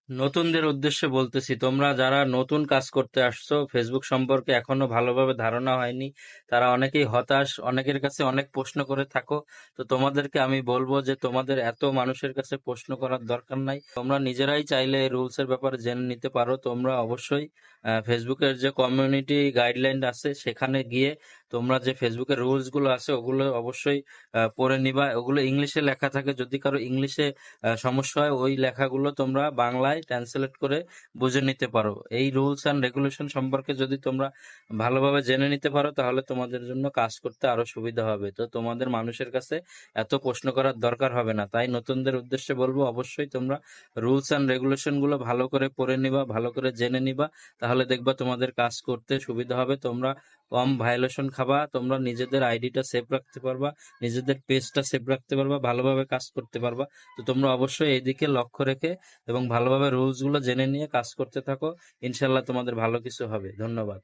নতুনদের উদ্দেশ্যে বলতেছি, তোমরা যারা নতুন কাজ করতে আসছো, ফেসবুক সম্পর্কে এখনো ভালোভাবে ধারণা হয়নি, তারা অনেকেই হতাশ, অনেকের কাছে অনেক প্রশ্ন করে থাকো। তো তোমাদেরকে আমি বলবো যে তোমাদের এত মানুষের কাছে প্রশ্ন করার দরকার নাই, তোমরা নিজেরাই চাইলে রুলস এর ব্যাপারে জেনে নিতে পারো। তোমরা অবশ্যই ফেসবুকের যে কমিউনিটি গাইডলাইন আছে সেখানে গিয়ে তোমরা যে ফেসবুকের রুলস গুলো আছে ওগুলো অবশ্যই পড়ে নিবা। ওগুলো ইংলিশে লেখা থাকে, যদি কারো ইংলিশে সমস্যা হয় ওই লেখাগুলো তোমরা বাংলায় ট্রান্সলেট করে বুঝে নিতে পারো। এই রুলস অ্যান্ড রেগুলেশন সম্পর্কে যদি তোমরা ভালোভাবে জেনে নিতে পারো তাহলে তোমাদের জন্য কাজ করতে আরো সুবিধা হবে। তো তোমাদের মানুষের কাছে এত প্রশ্ন করার দরকার হবে না। তাই নতুনদের উদ্দেশ্যে বলবো, অবশ্যই তোমরা রুলস অ্যান্ড রেগুলেশন গুলো ভালো করে পড়ে নিবা, ভালো করে জেনে নিবা, তাহলে দেখবা তোমাদের কাজ করতে সুবিধা হবে। তোমরা কম ভায়োলেশন খাবা, তোমরা নিজেদের আইডিটা সেভ রাখতে পারবা, নিজেদের পেজটা সেভ রাখতে পারবা, ভালোভাবে কাজ করতে পারবা। তো তোমরা অবশ্যই এইদিকে লক্ষ্য রেখে এবং ভালোভাবে রুলস গুলো জেনে নিয়ে কাজ করতে থাকো। ইনশাল্লাহ তোমাদের ভালো কিছু হবে। ধন্যবাদ।